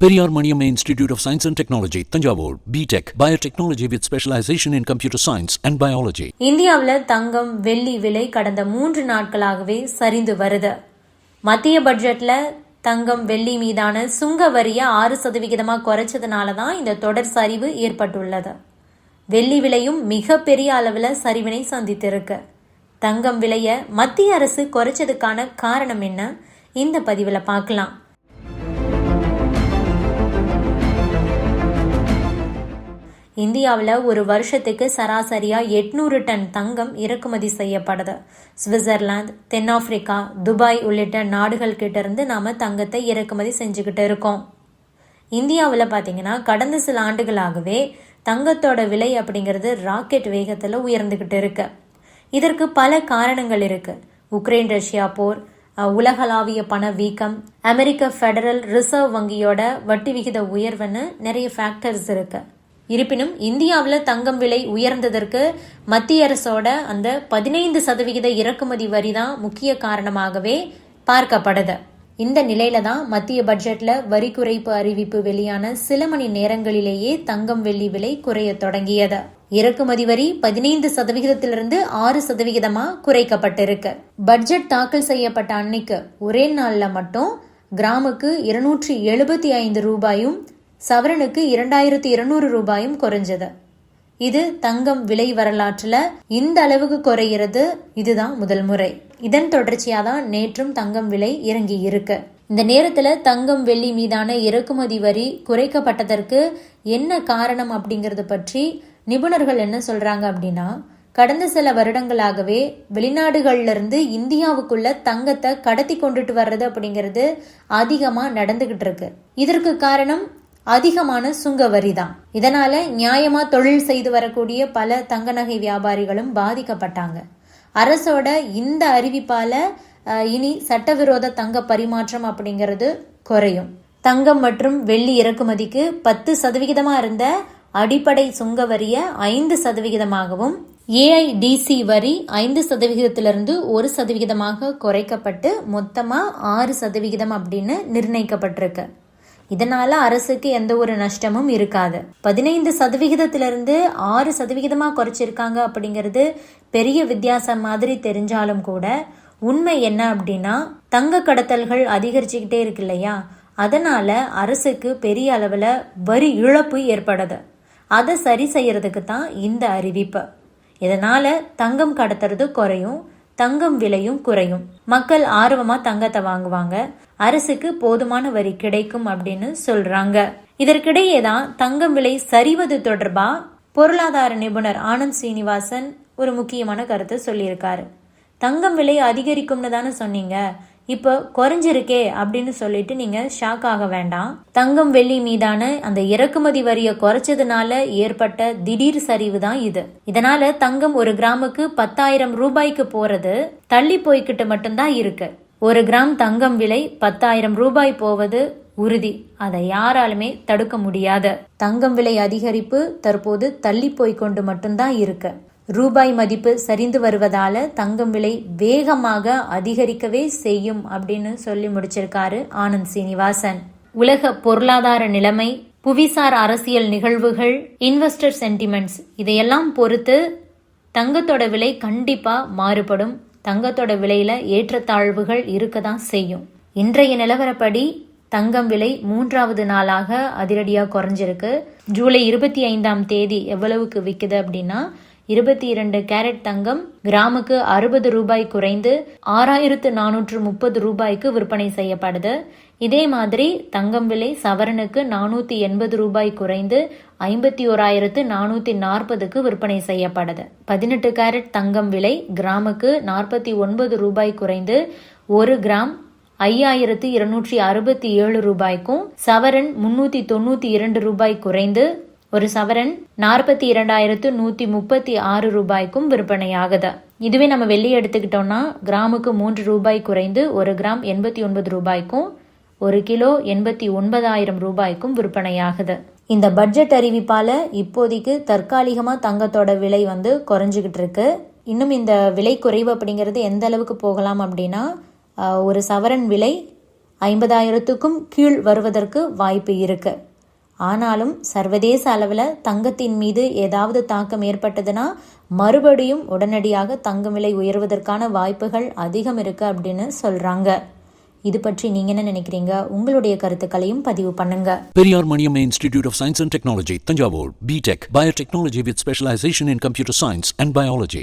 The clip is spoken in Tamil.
Periyar Maniamma Institute of Science and Technology, Tanjavur, B.Tech, Biotechnology with specialization in computer science and biology. இந்தியாவில் தங்கம் வெள்ளி விலை கடந்த 3 நாட்களாகவே சரிந்து வருது. மத்திய பட்ஜெட்ல தங்கம் வெள்ளி மீதான சுங்க வரிய 6% குறைச்சதுனால தான் இந்த தொடர் சரிவு ஏற்பட்டுள்ளது. வெள்ளி விலையும் மிக பெரிய அளவில் சரிவினை சந்தித்திருக்கு. தங்கம் விலைய மத்திய அரசு குறைச்சதுக்கான காரணம் என்ன? இந்த பதிவில் பார்க்கலாம். இந்தியாவில் ஒரு வருஷத்துக்கு சராசரியா 800 டன் தங்கம் இறக்குமதி செய்யப்படுது. சுவிட்சர்லாந்து, தென்னாப்பிரிக்கா, துபாய் உள்ளிட்ட நாடுகள் கிட்ட இருந்து நாம தங்கத்தை இறக்குமதி செஞ்சுக்கிட்டு இருக்கோம். இந்தியாவில் பார்த்தீங்கன்னா கடந்த சில ஆண்டுகளாகவே தங்கத்தோட விலை அப்படிங்கிறது ராக்கெட் வேகத்தில் உயர்ந்துகிட்டு இருக்கு. இதற்கு பல காரணங்கள் இருக்கு. உக்ரைன் ரஷ்யா போர், உலகளாவிய பண வீக்கம், அமெரிக்க ஃபெடரல் ரிசர்வ் வங்கியோட வட்டி விகித உயர்வுன்னு நிறைய ஃபேக்டர்ஸ் இருக்கு. இருப்பினும் இந்தியாவில் தங்கம் விலை உயர்ந்ததற்கு மத்திய அரசோட அந்த 15% இறக்குமதி வரி தான் முக்கிய காரணமாகவே பார்க்கப்படுது. இந்த நிலையில தான் மத்திய பட்ஜெட்ல வரி குறைப்பு அறிவிப்பு வெளியான சில மணி நேரங்களிலேயே தங்கம் வெள்ளி விலை குறைய தொடங்கியது. இறக்குமதி வரி 15%லிருந்து 6% குறைக்கப்பட்டிருக்கு. பட்ஜெட் தாக்கல் செய்யப்பட்ட அன்னைக்கு ஒரே நாள்ல மட்டும் கிராமுக்கு 275 ரூபாயும் சவரனுக்கு 2200 ரூபாயும் குறைஞ்சது. இது தங்கம் விலை வரலாற்றுல இந்த அளவுக்கு குறைகிறது இதுதான் முதல் முறை. இதன் தொடர்ச்சியா தான் நேற்றும் தங்கம் விலை இறங்கி இருக்கு. இந்த நேரத்துல தங்கம் வெள்ளி மீதான இறக்குமதி வரி குறைக்கப்பட்டதற்கு என்ன காரணம் அப்படிங்கறது பற்றி நிபுணர்கள் என்ன சொல்றாங்க அப்படின்னா, கடந்த சில வருடங்களாகவே வெளிநாடுகள்ல இருந்து இந்தியாவுக்குள்ள தங்கத்தை கடத்தி கொண்டுட்டு வர்றது அப்படிங்கிறது அதிகமா நடந்துகிட்டு இருக்கு. இதற்கு காரணம் அதிகமான சுங்க வரி தான். இதனால நியாயமா தொழில் செய்து வரக்கூடிய பல தங்க நகை வியாபாரிகளும் பாதிக்கப்பட்டாங்க. அரசோட இந்த அறிவிப்பால இனி சட்டவிரோத தங்க பரிமாற்றம் அப்படிங்கிறது குறையும். தங்கம் மற்றும் வெள்ளி இறக்குமதிக்கு 10% இருந்த அடிப்படை சுங்க வரிய 5%, ஏஐடிசி வரி 5%லிருந்து 1% குறைக்கப்பட்டு மொத்தமா 6% அப்படின்னு நிர்ணயிக்கப்பட்டிருக்கு. இதனால அரசுக்கு எந்த ஒரு நஷ்டமும் இருக்காது. 15%லிருந்து 6% குறைச்சிருக்காங்க அப்படிங்கிறது பெரிய வித்தியாசம் மாதிரி தெரிஞ்சாலும் கூட உண்மை என்ன அப்படின்னா, தங்க கடத்தல்கள் அதிகரிச்சுக்கிட்டே இருக்கு இல்லையா, அதனால அரசுக்கு பெரிய அளவுல வரி இழப்பு ஏற்படுது. அதை சரி செய்யறதுக்கு தான் இந்த அறிவிப்பு. இதனால தங்கம் கடத்துறது குறையும், தங்கம் விலையும் குறையும். மக்கள் ஆர்வமா தங்கத்தை வாங்குவாங்க, அரசுக்கு போதுமான வரி கிடைக்கும் அப்படின்னு சொல்றாங்க. இதற்கிடையே தான் தங்கம் விலை சரிவது தொடர்பா பொருளாதார நிபுணர் ஆனந்த் சீனிவாசன் ஒரு முக்கியமான கருத்தை சொல்லியிருக்காரு. தங்கம் விலை அதிகரிக்கும்னு தானே சொன்னீங்க, இப்போ குறைஞ்சிருக்கே அப்படின்னு சொல்லிட்டு நீங்க ஷாக் ஆக வேண்டாம். தங்கம் வெள்ளி மீதான அந்த இறக்குமதி வரிய குறைச்சதுனால ஏற்பட்ட திடீர் சரிவு தான் இது. இதனால தங்கம் ஒரு கிராமுக்கு 10,000 ரூபாய்க்கு போறது தள்ளி போய்கிட்டு மட்டும்தான் இருக்கு. ஒரு கிராம் தங்கம் விலை 10,000 ரூபாய் போவது உறுதி. அதை யாராலுமே தடுக்க முடியாது. தங்கம் விலை அதிகரிப்பு தற்போது தள்ளி போய்கொண்டு மட்டும்தான் இருக்கு. ரூபாய் மதிப்பு சரிந்து வருவதால தங்கம் விலை வேகமாக அதிகரிக்கவே செய்யும் அப்படின்னு சொல்லி முடிச்சிருக்காரு ஆனந்த் சீனிவாசன். உலக பொருளாதார நிலைமை, புவிசார் அரசியல் நிகழ்வுகள், இன்வெஸ்டர் சென்டிமெண்ட்ஸ் இதையெல்லாம் பொறுத்து தங்கத்தோட விலை கண்டிப்பா மாறுபடும். தங்கத்தோட விலையில ஏற்றத்தாழ்வுகள் இருக்கதான் செய்யும். இன்றைய நிலவரப்படி தங்கம் விலை 3வது நாளாக அதிரடியா குறைஞ்சிருக்கு. ஜூலை 25ஆம் தேதி எவ்வளவுக்கு விக்குது அப்படின்னா, 22 கேரட் தங்கம் கிராமுக்கு 60 ரூபாய் குறைந்து 6,430 ரூபாய்க்கு விற்பனை செய்யப்படுது. இதே மாதிரி தங்கம் விலை சவரனுக்கு 480 ரூபாய் குறைந்து 51,440க்கு விற்பனை செய்யப்படுது. 18 கேரட் தங்கம் விலை கிராமுக்கு 49 ரூபாய் குறைந்து 1 கிராம் 5,267 ரூபாய்க்கும், சவரன் 392 ரூபாய் குறைந்து ஒரு சவரன் 42,136 ரூபாய்க்கும் விற்பனையாகுது. இதுவே நம்ம வெள்ளி எடுத்துக்கிட்டோம்னா கிராமுக்கு 3 ரூபாய் குறைந்து 1 கிராம் 89 ரூபாய்க்கும், 1 கிலோ 89,000 ரூபாய்க்கும் விற்பனையாகுது. இந்த பட்ஜெட் அறிவிப்பால இப்போதைக்கு தற்காலிகமா தங்கத்தோட விலை குறைஞ்சுகிட்டு இருக்கு. இன்னும் இந்த விலை குறைவு அப்படிங்கிறது எந்த அளவுக்கு போகலாம் அப்படின்னா, ஒரு சவரன் விலை 50,000க்கும் கீழ் வருவதற்கு வாய்ப்பு இருக்கு. ஆனாலும் சர்வதேச அளவில் தங்கத்தின் மீது ஏதாவது தாக்கம் ஏற்பட்டதுன்னா மறுபடியும் உடனடியாக தங்க விலை உயர்வதற்கான வாய்ப்புகள் அதிகம் இருக்கு அப்படின்னு சொல்றாங்க. இது பற்றி நீங்க என்ன நினைக்கிறீங்க? உங்களுடைய கருத்துக்களையும் பதிவு பண்ணுங்க. Periyar Maniamma Institute of Science and Technology, Tanjavur, BTech, Biotechnology with specialization in computer science and biology.